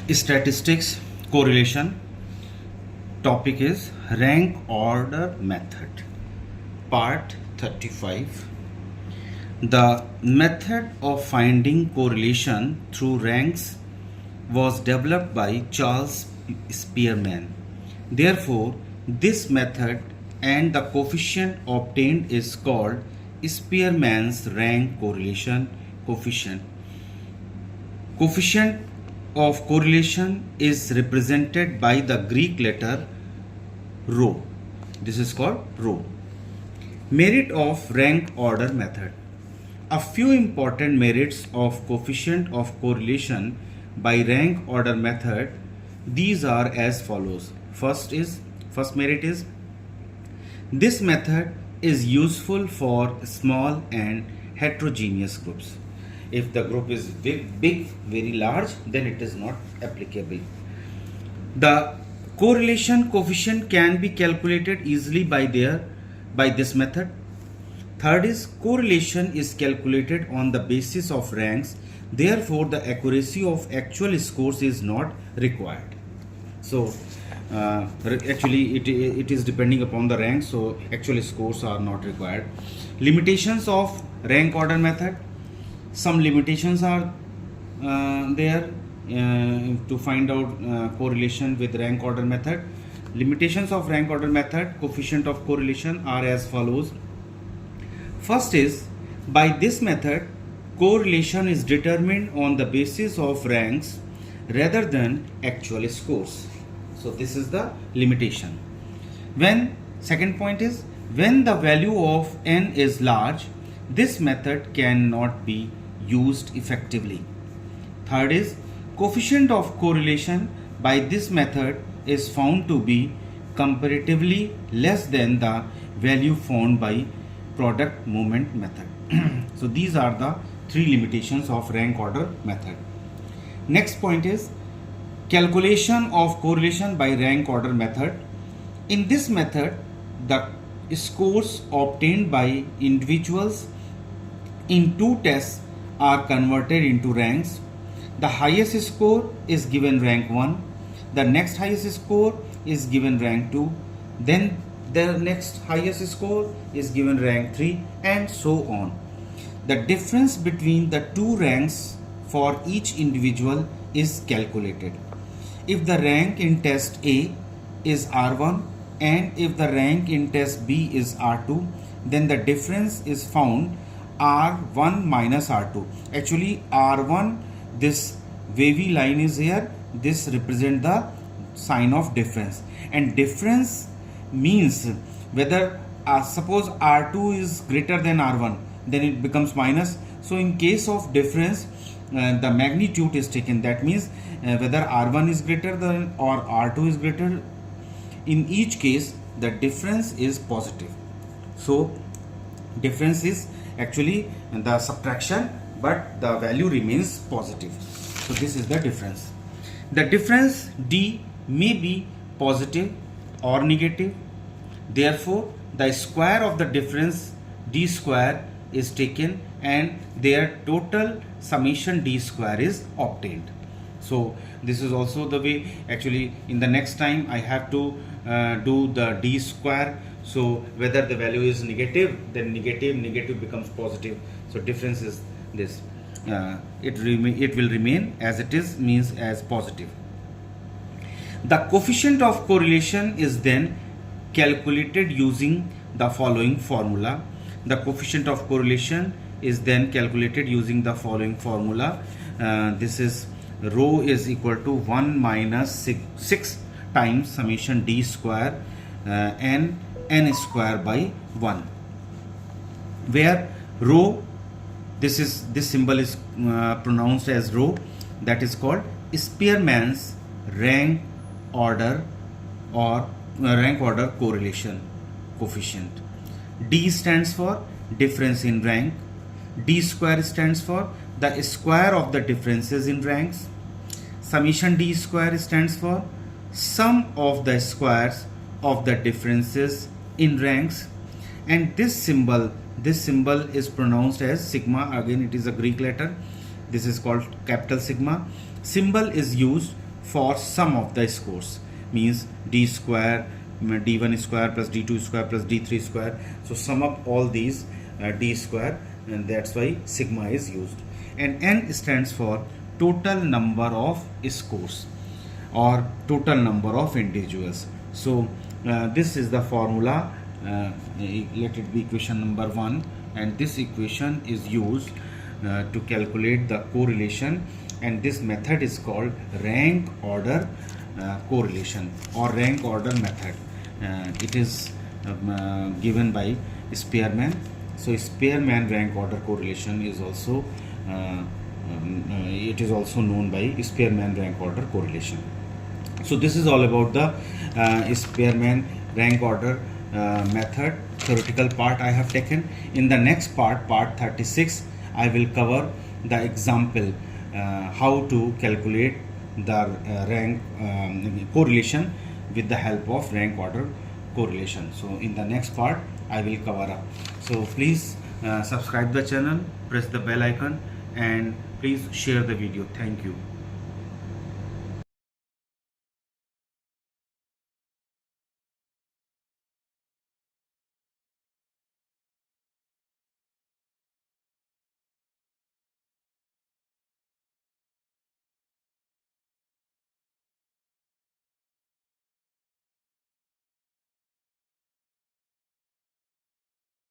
Statistics correlation. Topic is rank order method. Part 35. The method of finding correlation through ranks was developed by Charles Spearman. Therefore, this method and the coefficient obtained is called Spearman's rank correlation coefficient. Coefficient of correlation is represented by the Greek letter rho. This is called rho. Merit of rank order method. A few important merits of coefficient of correlation by rank order method. These are as follows. First merit is this method is useful for small and heterogeneous groups. If the group is big, very large, then it is not applicable. The correlation coefficient can be calculated easily by this method. Third is correlation is calculated on the basis of ranks. Therefore, the accuracy of actual scores is not required. So, actually it is depending upon the rank, so actual scores are not required. Limitations of rank order method. Some limitations are there to find out correlation with rank order method. Limitations of rank order method coefficient of correlation are as follows. First is, by this method correlation is determined on the basis of ranks rather than actual scores. So this is the limitation. Second point is, when the value of n is large, this method cannot be used effectively. Third is, coefficient of correlation by this method is found to be comparatively less than the value found by product movement method. So these are the three limitations of rank order method. Next point is calculation of correlation by rank order method. In this method, the scores obtained by individuals in two tests are converted into ranks. The highest score is given rank 1, the next highest score is given rank 2, then the next highest score is given rank 3, and so on. The difference between the two ranks for each individual is calculated. If the rank in test A is R1 and if the rank in test B is R2, then the difference is found R1 minus R2. Actually R1, this wavy line is here, this represents the sign of difference, and difference means whether suppose R2 is greater than R1, then it becomes minus. So in case of difference, the magnitude is taken. That means whether R1 is greater than or R2 is greater, in each case the difference is positive. So difference is actually the subtraction, but the value remains positive. So this is the difference. The difference D may be positive or negative. Therefore, the square of the difference D square is taken and their total summation D square is obtained. So this is also the way. Actually in the next time I have to do the D square. So whether the value is negative, then negative becomes positive. So difference is this. It will remain as it is, means as positive. The coefficient of correlation is then calculated using the following formula. The coefficient of correlation is then calculated using the following formula. This is rho is equal to 1 minus 6 times summation D square n square by 1, where rho, this symbol is pronounced as rho. That is called Spearman's rank order or rank order correlation coefficient. D stands for difference in rank. D square stands for the square of the differences in ranks. Summation D square stands for sum of the squares of the differences in ranks, and this symbol is pronounced as sigma. Again, it is a Greek letter. This is called capital sigma. Symbol is used for sum of the scores, means d square, d1 square plus d2 square plus d3 square. So sum up all these d square, and that's why sigma is used. And n stands for total number of scores or total number of individuals. So this is the formula. Let it be equation number 1, and this equation is used to calculate the correlation, and this method is called rank order correlation or rank order method. It is given by Spearman. So Spearman rank order correlation is also it is also known by Spearman rank order correlation. So this is all about the Spearman rank order method theoretical part I have taken. In the next part, part 36, I will cover the example how to calculate the rank correlation with the help of rank order correlation. So in the next part I will cover up. So please subscribe the channel, press the bell icon, and please share the video. Thank you.